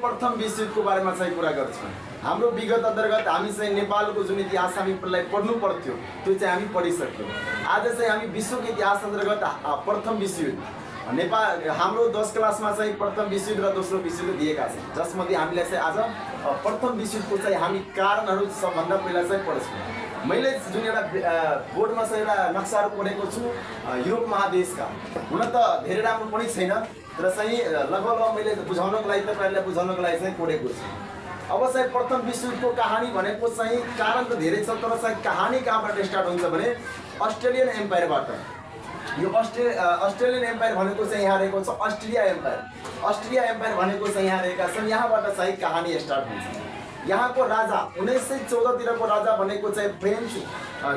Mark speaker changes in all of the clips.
Speaker 1: प्रथम विश्वयुद्धको बारेमा चाहिँ कुरा गर्छौँ। हाम्रो विगत अन्तर्गत हामी चाहिँ नेपालको जुन इतिहास हामीलाई पढ्नु पर्थ्यो त्यो चाहिँ हामी पढिसक्यौँ। आज चाहिँ हामी विश्वको इतिहास अन्तर्गत प्रथम विश्वयुद्ध नेपाल हाम्रो 10 क्लासमा चाहिँ प्रथम विश्वयुद्ध र दोस्रो विश्वयुद्ध दिएका छन्, जसमध्ये हामीले चाहिँ आज प्रथम विश्वयुद्धको चाहिँ हामी कारणहरू सबभन्दा पहिला चाहिँ पढ्छौँ। मैले जुन एउटा बोर्डमा चाहिँ एउटा नक्साहरू कोरेको छु युरोप महादेशका, हुन त धेरै राम्रो पनि छैन तर चाहिँ लगभग मैले बुझाउनको लागि तपाईँहरूलाई बुझाउनको लागि चाहिँ कोरेको छु। अब चाहिँ प्रथम विश्वयुद्धको कहानी भनेको चाहिँ कारण त धेरै छ, तर चाहिँ कहानी कहाँबाट स्टार्ट हुन्छ भने अस्ट्रेलियन एम्पायरबाट। यो अस्ट्रेलियन एम्पायर भनेको चाहिँ यहाँ रहेको छ अस्ट्रिया एम्पायर। अस्ट्रिया एम्पायर भनेको चाहिँ यहाँ रहेका छन्, यहाँबाट चाहिँ कहानी स्टार्ट हुन्छ। यहाँको राजा 1914 तिरको राजा भनेको चाहिँ फ्रेन्च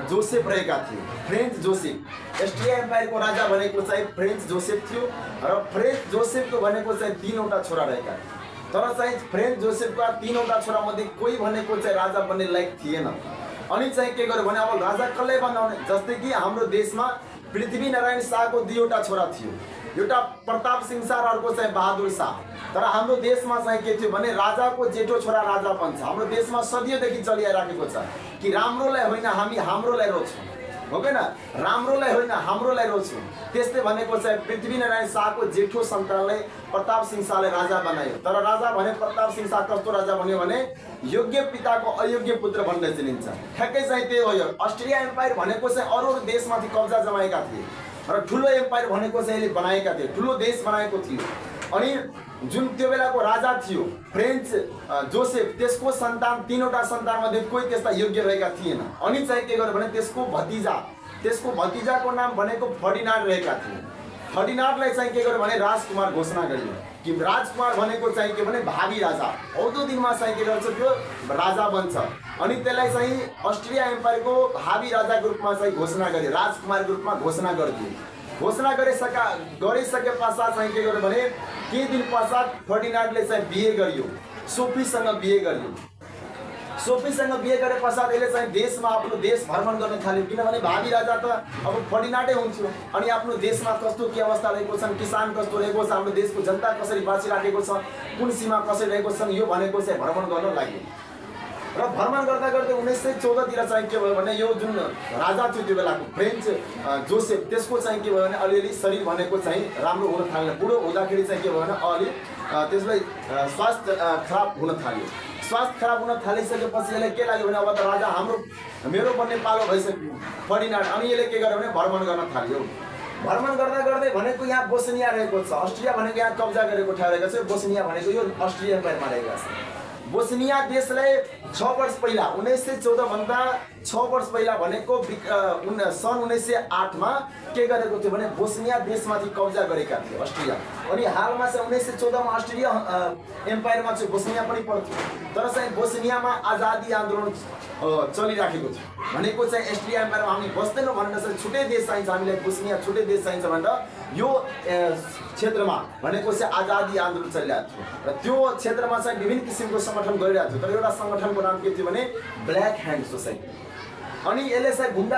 Speaker 1: जोसेफ रहेका थिए, फ्रेन्च जोसेफ। अस्ट्रिया एम्पायरको राजा भनेको चाहिँ फ्रेन्च जोसेफ थियो र फ्रेन्च जोसेफको भनेको चाहिँ 3वटा छोरा रहेका थिए। तर चाहिँ फ्रेन्च जोसेफका 3वटा छोरामध्ये कोही भनेको चाहिँ राजा बन्ने लायक थिएन। अनि चाहिँ के गर्यो भने अब राजा कसलाई बनाउने, जस्तै कि हाम्रो देशमा पृथ्वीनारायण शाहको 2वटा छोरा थियो, एउटा प्रताप सिंह शाह र अर्को चाहिँ बहादुर शाह। तर हाम्रो देशमा चाहिँ के थियो भने राजाको जेठो छोरा राजा बन्छ। हाम्रो देशमा सदियोदेखि चलिआइराखेको छ कि राम्रोलाई होइन हामी हाम्रोलाई रोज्छौँ, हो कि न, राम्रोलाई होइन हाम्रोलाई रोज्छौँ। त्यस्तै भनेको चाहिँ पृथ्वीनारायण शाहको जेठो सन्तानलाई प्रताप सिंह शाहले राजा बनायो। तर राजा भने प्रताप सिंह शाह कस्तो राजा बन्यो भने योग्य पिताको अयोग्य पुत्र भन्ने चिनिन्छ। ठ्याक्कै चाहिँ त्यही हो। अस्ट्रिया एम्पायर भनेको चाहिँ अरू देशमाथि कब्जा जमाएका थिए र ठुलो एम्पायर भनेको चाहिँ यसले बनाएका थिए, ठुलो देश बनाएको थियो। अनि जुन त्यो बेलाको राजा थियो फ्रेन्च जोसेफ, त्यसको सन्तान 3वटा सन्तानमध्ये कोही त्यस्ता योग्य रहेका थिएन। अनि चाहिँ के गर्यो भने त्यसको भतिजाको नाम भनेको फर्डिनान्ड रहेका थिए। फर्डिनान्डलाई चाहिँ के गर्यो भने राजकुमार घोषणा गरियो कि राजकुमार भनेको चाहिँ के भने भावी राजा, आउँदो दिनमा चाहिँ के गर्छ त्यो राजा बन्छ। अनि त्यसलाई चाहिँ अस्ट्रिया एम्पायरको भावी राजाको रूपमा चाहिँ घोषणा गर्यो, राजकुमारको रूपमा घोषणा गरिदियो। घोषणा गरिसके पश्चात चाहिँ के गर्यो भने केही दिन पश्चात फर्डिनान्डले चाहिँ बिहे गरियो, सोफीसँग बिहे गरियो। सोफीसँग बिहे गरे पश्चात यसले चाहिँ देशमा आफ्नो देश भ्रमण गर्न थाल्यो, किनभने भावी राजा त अब फर्डिनान्डै हुन्थ्यो। अनि आफ्नो देशमा कस्तो के अवस्था रहेको छन्, किसान कस्तो रहेको छ, हाम्रो देशको जनता कसरी बाँचिराखेको छ, कुन सीमा कसरी रहेको छन्, यो भनेको चाहिँ भ्रमण गर्न लाग्यो। र भ्रमण गर्दा गर्दै 1914 तिर चाहिँ के भयो भने यो जुन राजा थियो त्यो बेलाको फ्रेन्च जोसेफ, त्यसको चाहिँ के भयो भने अलिअलि शरीर भनेको चाहिँ राम्रो हुन थाल्यो। बुढो हुँदाखेरि चाहिँ के भयो भने अलि त्यसलाई स्वास्थ्य खराब हुन थाल्यो। स्वास्थ्य खराब हुन थालिसकेपछि यसले के लाग्यो भने अब त राजा मेरो बन्ने पालो भइसक्यो फर्डिनान्ड। अनि यसले के गर्यो भने भ्रमण गर्न थाल्यो। भ्रमण गर्दा गर्दै भनेको यहाँ बोस्निया रहेको छ, अस्ट्रिया भनेको यहाँ कब्जा गरेको ठाउँ रहेको छ, बोस्निया भनेको यो अस्ट्रिया एम्पायरमा रहेको छ। बोस्निया देशलाई 6 वर्ष पहिला 1914 भन्दा 6 वर्ष पहिला भनेको सन् 1908 मा के गरेको थियो भने बोस्निया देशमाथि कब्जा गरेका थियो अस्ट्रिया। अनि हालमा चाहिँ 1914 मा अस्ट्रिया एम्पायरमा चाहिँ बोस्निया पनि पर्थ्यो। तर चाहिँ बोस्नियामा आजादी आन्दोलन चलिराखेको थियो। भनेको चाहिँ अस्ट्रिया एम्पायरमा हामी बस्दैनौँ भनेर चाहिँ छुट्टै देश चाहिन्छ, हामीलाई बोस्निया छुट्टै देश चाहिन्छ भनेर यो क्षेत्रमा भनेको चाहिँ आजादी आन्दोलन चलिरहेको थियो। र त्यो क्षेत्रमा चाहिँ विभिन्न किसिमको सङ्गठन गरिरहेको थियो। तर एउटा सङ्गठनको नाम के थियो भने ब्ल्याक ह्यान्ड सोसाइटी। अनि यसले चाहिँ घुम्दा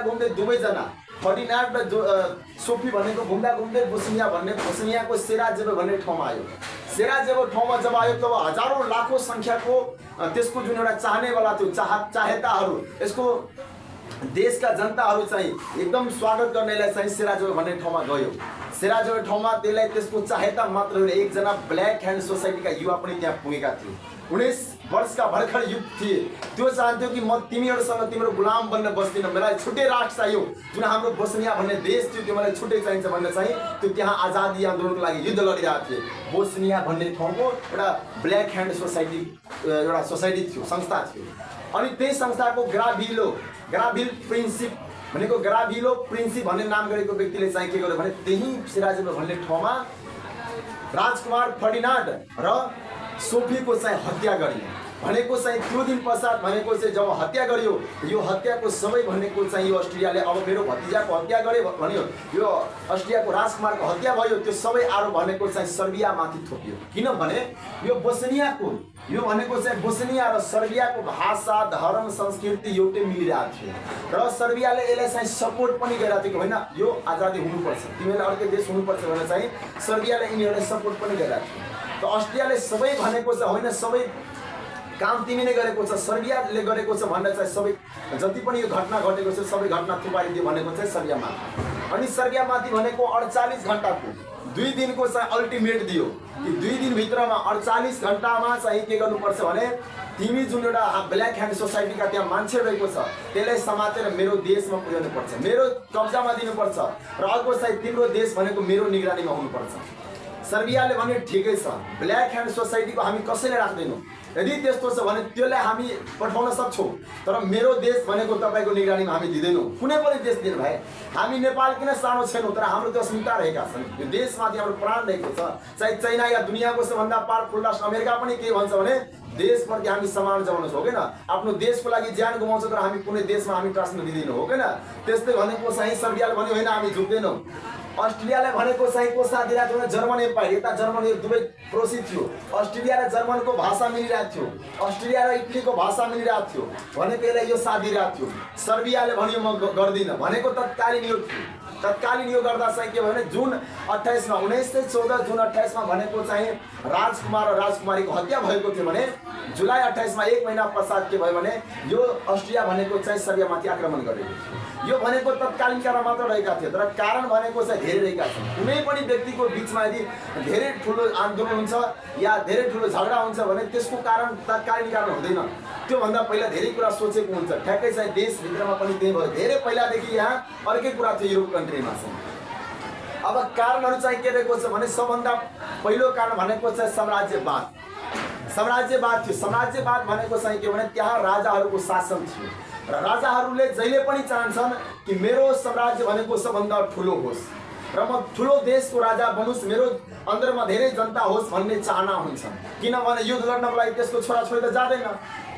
Speaker 1: घुम्दै दुवैजना फर्डिनान्ड र सोफी भनेको घुम्दा घुम्दै बोस्नियाको सेराजेभो भन्ने ठाउँमा आयो। सेराजेभो ठाउँमा जब आयो तब हजारौँ लाखौँ सङ्ख्याको त्यसको जुन एउटा चाहनेवाला थियो, चाहताहरू, यसको देशका जनताहरू चाहिँ एकदम स्वागत गर्नेलाई चाहिँ सेराजेभो भन्ने ठाउँमा गयो। सेराजेभो ठाउँमा त्यसलाई त्यसको चाहता मात्र होइन, एकजना ब्ल्याक ह्यान्ड सोसाइटीका युवा पनि त्यहाँ पुगेका थिए। 19 वर्षका भर्खर युथ थिए। त्यो चाहन्थ्यो कि म तिमीहरूसँग तिम्रो गुलाम बन्न बस्दिनँ, मलाई छुट्टै राष्ट्र चाहियो। जुन हाम्रो बोस्निया भन्ने देश थियो त्यो मलाई छुट्टै चाहिन्छ भन्ने चाहिँ त्यो त्यहाँ आजादी आन्दोलनको लागि युद्ध लडिरहेको थिए। बोस्निया भन्ने ठाउँको एउटा ब्ल्याक ह्यान्ड सोसाइटी एउटा सोसाइटी थियो, संस्था थियो। अनि त्यही संस्थाको ग्राभिल प्रिन्सिप भनेको ग्राभिलो प्रिन्सिप भन्ने नाम गरेको व्यक्तिले चाहिँ के गर्यो भने त्यही सेराजेभो भन्ने ठाउँमा राजकुमार फर्डिनान्ड र सोफीको चाहिँ हत्या गरियो। भनेको चाहिँ त्यो दिन पश्चात भनेको चाहिँ जब हत्या गरियो, यो हत्याको सबै भनेको चाहिँ यो अस्ट्रियाले अब मेरो भतिजाको हत्या गरे भन्यो, यो अस्ट्रियाको राजकुमारको हत्या भयो, त्यो सबै आरोप भनेको चाहिँ सर्बियामाथि थोपियो। किनभने यो बोस्नियाको यो भनेको चाहिँ बोस्निया र सर्बियाको भाषा, धर्म, संस्कृति एउटै मिलिरहेको थियो र सर्बियाले यसलाई चाहिँ सपोर्ट पनि गरिरहेको थियो। होइन, यो आजादी हुनुपर्छ, तिमीहरूले अर्कै देश हुनुपर्छ भनेर चाहिँ सर्बियाले यिनीहरूलाई सपोर्ट पनि गरिरहेको थियो। त अस्ट्रियाले सबै भनेको छ होइन, सबै काम तिमी नै गरेको छ, सर्बियाले गरेको छ भनेर चाहिँ सबै जति पनि यो घटना घटेको छ सबै घटना थुपारिदियो भनेको चाहिँ सर्बियामाथि। अनि सर्बियामाथि भनेको 48 घण्टाको 2 दिनको चाहिँ अल्टिमेट दियो कि 2 दिनभित्रमा 48 घण्टामा चाहिँ के गर्नुपर्छ भने तिमी जुन एउटा ब्ल्याक ह्यान्ड सोसाइटीका त्यहाँ मान्छे रहेको छ त्यसलाई समातेर मेरो देशमा पुर्याउनु पर्छ, मेरो कब्जामा दिनुपर्छ र अर्को चाहिँ तिम्रो देश भनेको मेरो निगरानीमा हुनुपर्छ। सर्बियाले भने ठिकै छ, ब्ल्याक ह्यान्ड सोसाइटीको हामी कसैले राख्दैनौँ, यदि त्यस्तो छ भने त्यसलाई हामी पठाउन सक्छौँ, तर मेरो देश भनेको तपाईँको निगरानीमा हामी दिँदैनौँ, कुनै पनि देश दिनु भए। हामी नेपाल किन सानो छैनौँ, तर हाम्रो त्यो अस्मिता रहेका छन्, यो देशमाथि हाम्रो प्राण रहेको छ। चाहे चाइना या दुनियाँको सबभन्दा पावरफुल राष्ट्र अमेरिका पनि के भन्छ भने देशप्रति हामी सम्मान जनाउँछ, हो किन, आफ्नो देशको लागि ज्यान गुमाउँछ, तर हामी कुनै देशमा हामी ट्रस्ट दिँदैनौँ, हो किन। त्यस्तै भनेको चाहिँ सर्बियाले भन्यो होइन हामी झुक्दैनौँ। अस्ट्रेलियाले भनेको चाहिँ को साथ दिइरहेको थियो भने जर्मन एम्पायर, यता जर्मन दुवै पडोसी थियो, अस्ट्रेलिया र जर्मनको भाषा मिलिरहेको थियो, अस्ट्रेलिया र इटलीको भाषा मिलिरहेको थियो भनेको यसलाई यो साथ दिइरहेको थियो। सर्बियाले भन्यो म गर्दिनँ भनेको तत्कालीन यो थियो। तत्कालीन यो गर्दा चाहिँ के भयो भने जुन 28मा 1914 जुन 28मा भनेको चाहिँ राजकुमार र राजकुमारीको हत्या भएको थियो भने जुलाई 28मा 1 महिना पश्चात के भयो भने यो अस्ट्रिया भनेको चाहिँ सर्बियामाथि आक्रमण गरेको थियो। यो भनेको तत्कालीन कारण मात्र रहेका थिए, तर कारण भनेको चाहिँ धेरै रहेका छन्। कुनै पनि व्यक्तिको बिचमा यदि धेरै ठुलो आन्दोलन हुन्छ या धेरै ठुलो झगडा हुन्छ भने त्यसको कारण तत्कालीन कारण हुँदैन, त्योभन्दा पहिला धेरै कुरा सोचेको हुन्छ। ठ्याक्कै चाहिँ देशभित्रमा पनि त्यही भयो, धेरै पहिलादेखि यहाँ अर्कै कुरा थियो युरोप कन्ट्रीमा चाहिँ। अब कारणहरू चाहिँ के रहेको छ भने सबभन्दा पहिलो कारण भनेको चाहिँ साम्राज्यवाद। साम्राज्यवाद थियो। साम्राज्यवाद भनेको चाहिँ के भने त्यहाँ राजाहरूको शासन थियो र राजाहरूले जहिले पनि चाहन्छन् कि मेरो साम्राज्य भनेको सबभन्दा ठुलो होस् र म ठुलो देशको राजा बनुस्, मेरो अन्दरमा धेरै जनता होस् भन्ने चाहना हुन्छ। किनभने युद्ध लड्नको लागि त्यसको छोराछोरी त जाँदैन,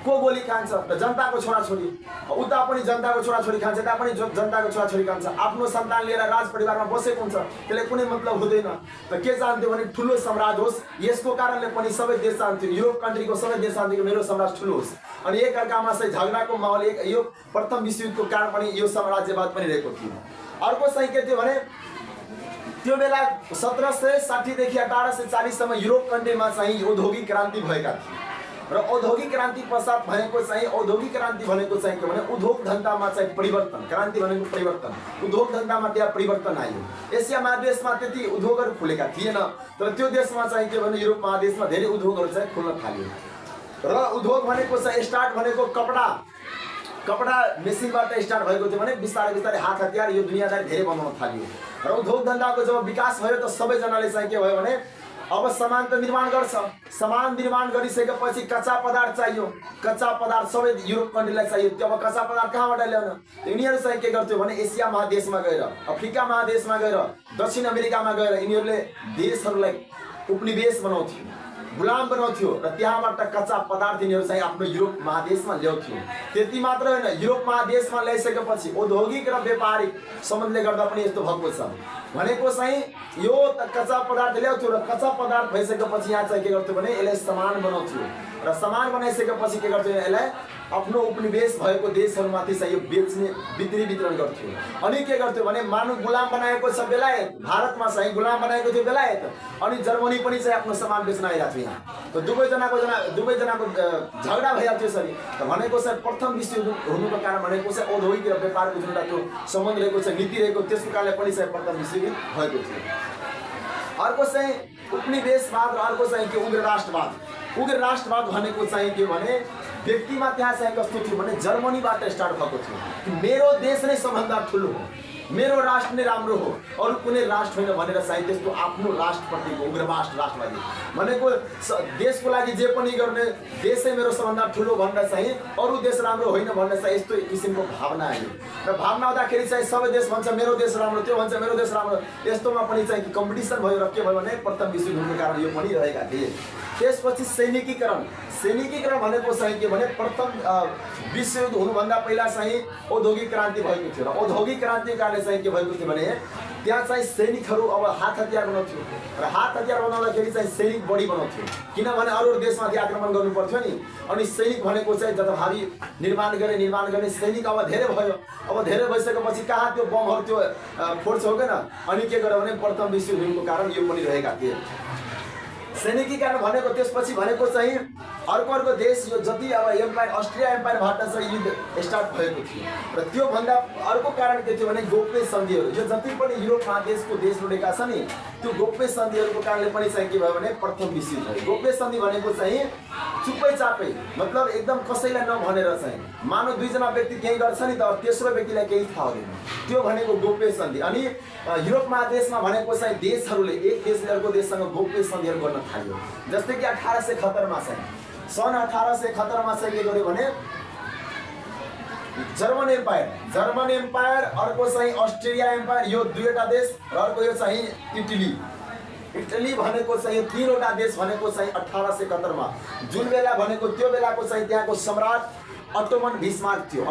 Speaker 1: को गोली खान्छ र जनताको छोराछोरी, उता पनि जनताको छोराछोरी खान्छ, यता पनि जनताको छोराछोरी खान्छ, आफ्नो सन्तान लिएर राज परिवारमा बसेको हुन्छ, त्यसले कुनै मतलब हुँदैन। र के चाहन्थ्यो भने ठुलो सम्राट होस्। यसको कारणले पनि सबै देश चाहन्थ्यो, युरोप कन्ट्रीको सबै देश चाहन्थ्यो कि मेरो सम्राट ठुलो होस्। अनि एकअर्कामा चाहिँ झगडाको माहौल, यो प्रथम विश्वयुद्धको कारण पनि यो साम्राज्यवाद पनि रहेको थियो। अर्को चाहिँ के थियो भने त्यो बेला 1760 देखि 1840सम्म युरोप कन्ट्रीमा चाहिँ औद्योगिक क्रान्ति भएका थिए र औद्योगिक क्रान्ति पश्चात भनेको चाहिँ औद्योगिक क्रान्ति भनेको चाहिँ के भने उद्योग धन्दामा चाहिँ परिवर्तन, क्रान्ति भनेको परिवर्तन, उद्योग धन्दामा त्यहाँ परिवर्तन आयो। एसिया महादेशमा त्यति उद्योगहरू खुलेका थिएन, तर त्यो देशमा चाहिँ के भने युरोप महादेशमा धेरै उद्योगहरू चाहिँ खुल्न थाल्यो। र उद्योग भनेको चाहिँ स्टार्ट भनेको कपडा मेसिनबाट स्टार्ट भएको थियो भने बिस्तारै बिस्तारै हात हतियार यो दुनियाँदारी धेरै बनाउन थाल्यो। र उद्योग धन्दाको जब विकास भयो त सबैजनाले चाहिँ के भयो भने अब सामान त निर्माण गर्छ, सामान निर्माण गरिसकेपछि कच्चा पदार्थ चाहियो, कच्चा पदार्थ सबै युरोप कन्ट्रीलाई चाहियो। त्यो अब कच्चा पदार्थ कहाँबाट ल्याउन, यिनीहरू चाहिँ के गर्थ्यो भने एसिया महादेशमा गएर, अफ्रिका महादेशमा गएर, दक्षिण अमेरिकामा गएर यिनीहरूले देशहरूलाई उपनिवेश बनाउँथ्यो, गुलाम बनाउँथ्यो र त्यहाँबाट कच्चा पदार्थ यिनीहरू चाहिँ आफ्नो युरोप महादेशमा ल्याउँथ्यो। त्यति मात्र होइन, युरोप महादेशमा ल्याइसकेपछि औद्योगिक र व्यापारिक सम्बन्धले गर्दा पनि यस्तो भएको छ भनेको चाहिँ यो कच्चा पदार्थ ल्याउँथ्यो र कच्चा पदार्थ भइसकेपछि यहाँ चाहिँ के गर्थ्यो भने यसलाई सामान बनाउँथ्यो र सामान बनाइसकेपछि के गर्थ्यो यसलाई आफ्नो उपनिवेश भएको देशहरूमाथि चाहिँ यो बेच्ने बिक्री वितरण गर्थ्यो। अनि के गर्थ्यो भने मानव गुलाम बनाएको छ बेलायत, भारतमा चाहिँ गुलाम बनाएको थियो बेलायत, अनि जर्मनी पनि चाहिँ आफ्नो सामान बेच्न आइरहेको थियो यहाँ। त दुवैजनाको झगडा भइरहेको थियो सरी। त भनेको चाहिँ प्रथम विश्वयुद्ध हुनुको कारण भनेको चाहिँ औद्योगिक र व्यापारको जुन एउटा त्यो सम्बन्ध रहेको छ, नीति रहेको, त्यसको कारणले पनि चाहिँ प्रथम विश्वयुद्ध भएको थियो। अर्को चाहिँ उपनिवेशवाद र अर्को चाहिँ के उग्र राष्ट्रवाद। उग्र राष्ट्रवाद भनेको चाहिँ के भने व्यक्तिमा त्यहाँ चाहिँ कस्तो थियो भने जर्मनीबाट स्टार्ट भएको थियो कि मेरो देश नै सबभन्दा ठुलो हो, मेरो राष्ट्र नै राम्रो हो, अरू कुनै राष्ट्र होइन भनेर चाहिँ त्यस्तो आफ्नो राष्ट्रप्रतिको उग्रवाद राष्ट्रवादी भनेको देशको लागि जे पनि गर्ने देशै मेरो सबभन्दा ठुलो भनेर चाहिँ अरू देश राम्रो होइन भनेर चाहिँ यस्तो किसिमको भावना आयो। र भावना आउँदाखेरि चाहिँ सबै देश भन्छ मेरो देश राम्रो, त्यो भन्छ मेरो देश राम्रो, यस्तोमा पनि चाहिँ कम्पिटिसन भयो र के भयो भने प्रथम विश्वयुद्धको कारण यो पनि रहेका थिए। त्यसपछि सैनिकीकरण भनेको चाहिँ के भने प्रथम विश्वयुद्ध हुनुभन्दा पहिला चाहिँ औद्योगिक क्रान्ति भएको थियो र औद्योगिक क्रान्तिको कारणले चाहिँ के भएको थियो भने त्यहाँ चाहिँ सैनिकहरू अब हात हतियार बनाउँथ्यो र हात हतियार बनाउँदाखेरि चाहिँ सैनिक बढी बनाउँथ्यो, किनभने अरू देशमाथि आक्रमण गर्नु पर्थ्यो नि। अनि सैनिक भनेको चाहिँ जताभावी निर्माण गर्ने सैनिक अब धेरै भयो। अब धेरै भइसकेपछि कहाँ त्यो बमहरू त्यो फोड्छ हो किन। अनि के गर्यो भने प्रथम विश्वयुद्धको कारण यो पनि रहेका थिए। सैनिकीकरण भनेको त्यसपछि भनेको चाहिँ अर्को देश यो जति अब एम्पायर अस्ट्रिया एम्पायरबाट चाहिँ युद्ध स्टार्ट भएको थियो र त्योभन्दा अर्को कारण के थियो भने गोप्य सन्धिहरू। यो जति पनि युरोप महादेशको देश जोडेका छन् नि त्यो गोप्य सन्धिहरूको कारणले पनि चाहिँ के भयो भने प्रथम विश्वयुद्ध भयो। गोप्य सन्धि भनेको चाहिँ चुप्पै चापै मतलब एकदम कसैलाई नभनेर चाहिँ मानव दुईजना व्यक्ति केही गर्छ नि त तेस्रो व्यक्तिलाई केही थाहा हुँदैन, त्यो भनेको गोप्य सन्धि। अनि युरोप महादेशमा भनेको चाहिँ देशहरूले एक देशले अर्को देशसँग गोप्य सन्धिहरू गर्न थाल्यो। जस्तै कि 1871 मा चाहिँ सन् 1871 मा चाहिँ के गर्यो भने जर्मन एम्पायर अर्को चाहिँ अस्ट्रेलिया एम्पायर यो दुईवटा देश र अर्को यो चाहिँ इटली भनेको चाहिँ यो तीनवटा देश भनेको चाहिँ 1871 मा जुन बेला भनेको त्यो बेलाको चाहिँ त्यहाँको सम्राट अटोमन बिस्मार्क थियो।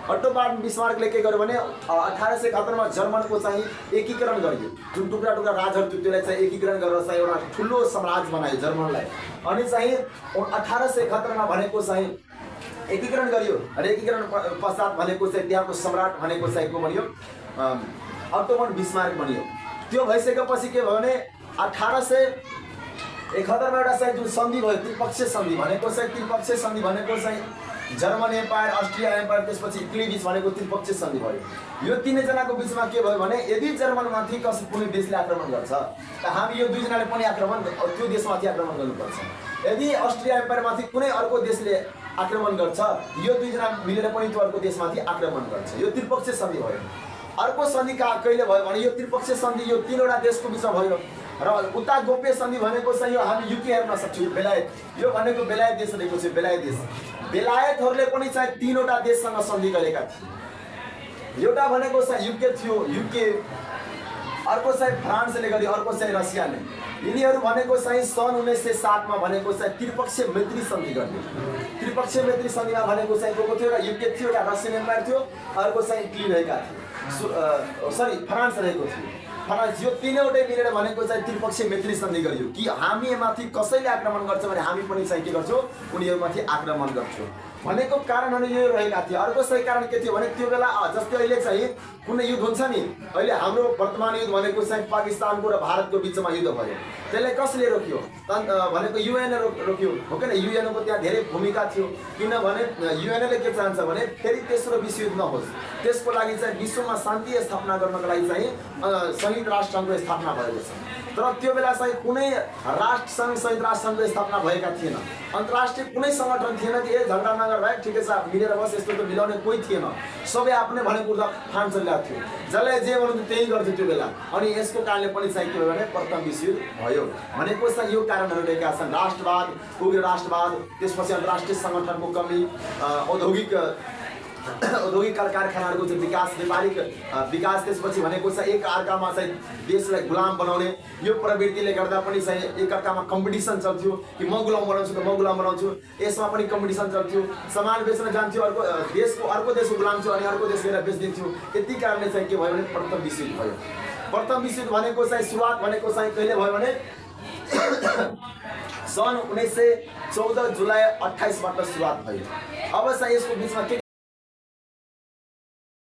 Speaker 1: अटोमन बिस्मार्कले के गर्यो भने 1871 मा जर्मनको चाहिँ एकीकरण गर्यो। जुन टुक्रा टुक्रा राजहरू थियो त्यसलाई चाहिँ एकीकरण गरेर चाहिँ एउटा ठुलो साम्राज्य बनायो जर्मनलाई। अनि चाहिँ 1871 मा भनेको चाहिँ एकीकरण गरियो र एकीकरण पश्चात भनेको चाहिँ त्यहाँको सम्राट भनेको चाहिँ को बन्यो अटोमन बिस्मार्क बन्यो। त्यो भइसकेपछि के भयो भने 1871 मा एउटा चाहिँ जुन सन्धि भयो त्रिपक्षीय सन्धि भनेको चाहिँ जर्मन एम्पायर अस्ट्रिया एम्पायर त्यसपछि इटली बीच भनेको त्रिपक्षीय सन्धि भयो। यो तीनैजनाको बीचमा के भयो भने यदि जर्मनमाथि कुनै देशले आक्रमण गर्छ त हामी यो दुईजनाले पनि त्यो देशमाथि आक्रमण गर्नुपर्छ। यदि अस्ट्रिया एम्पायरमाथि कुनै अर्को देशले आक्रमण गर्छ यो दुईजना मिलेर पनि त्यो अर्को देशमाथि आक्रमण गर्छ। यो त्रिपक्षीय सन्धि भयो। अर्को सन्धि कहिले भयो भने यो त्रिपक्षीय सन्धि यो तीनवटा देशको बीचमा भयो र उता गोप्य सन्धि भनेको चाहिँ यो हामी युके हेर्न सक्छौँ। बेलायत यो भनेको बेलायत देश रहेको छ। बेलायतहरूले पनि चाहिँ तीनवटा देशसँग सन्धि गरेका थिए। एउटा भनेको चाहिँ युके थियो, अर्को चाहिँ फ्रान्सले गर्यो, अर्को चाहिँ रसियाले। यिनीहरू भनेको चाहिँ सन् 1907 मा भनेको चाहिँ त्रिपक्षीय मैत्री सन्धि गर्यो। त्रिपक्षीय मैत्री सन्धिमा भनेको चाहिँ को थियो, एउटा युके थियो, एउटा रसियन एम्पायर थियो, अर्को चाहिँ इटली रहेका थिए, फ्रान्स रहेको थियो। फ्रान्स यो तीनवटै मिलेर भनेको चाहिँ त्रिपक्षीय मैत्री सन्धि गरियो कि हामीमाथि कसैले आक्रमण गर्छ भने हामी पनि चाहिँ के गर्छौँ उनीहरूमाथि आक्रमण गर्छौँ भनेको कारणहरू यो रहेका थिए। अर्को सही कारण के थियो भने त्यो बेला जस्तै अहिले चाहिँ कुनै युद्ध हुन्छ नि, अहिले हाम्रो वर्तमान युद्ध भनेको चाहिँ पाकिस्तानको र भारतको बिचमा युद्ध भयो। त्यसलाई कसले रोक्यो भनेको युएनले रोक्यो, हो कि न। युएनको त्यहाँ धेरै भूमिका थियो, किनभने युएनले के चाहन्छ भने फेरि तेस्रो विश्वयुद्ध नहोस्, त्यसको लागि चाहिँ विश्वमा शान्ति स्थापना गर्नको लागि चाहिँ संयुक्त राष्ट्र सङ्घको स्थापना भएको छ। तर त्यो बेला चाहिँ कुनै राष्ट्र सङ्घ संयुक्त राष्ट्र सङ्घको स्थापना भएका थिएन, अन्तर्राष्ट्रिय कुनै सङ्गठन थिएन कि झगडा नगर भाइ ठिकै छ मिलेर बस, यस्तो त मिलाउने कोही थिएन। सबै आफ्नै भनेको ठान चलिरहेको थियो, जसलाई जे भन्नु त्यही गर्थ्यो त्यो बेला। अनि यसको कारणले पनि चाहिँ के भयो भने प्रथम विश्वयुद्ध भयो भनेको चाहिँ यो कारणहरू रहेका छन्। राष्ट्रवाद, उग्र राष्ट्रवाद, त्यसपछि अन्तर्राष्ट्रिय सङ्गठनको कमी, औद्योगिक कारखानाहरूको चाहिँ विकास, व्यापारिक विकास, त्यसपछि भनेको चाहिँ एक अर्कामा चाहिँ देशलाई गुलाम बनाउने यो प्रवृत्तिले गर्दा पनि चाहिँ एक अर्कामा कम्पिटिसन चल्थ्यो कि म गुलाम बनाउँछु त म गुलाम बनाउँछु, यसमा पनि कम्पिटिसन चल्थ्यो। सामान बेच्न जान्थ्यो, अर्को देशको गुलाम थियो अनि अर्को देश गएर बेचिदिन्थ्यो। यति कारणले चाहिँ के भयो भने प्रथम विश्वयुद्ध भयो। प्रथम विश्वयुद्ध भनेको चाहिँ सुरुवात भनेको चाहिँ कहिले भयो भने सन् 1914 जुलाई 28 बाट सुरुवात भयो। अब चाहिँ यसको बिचमा के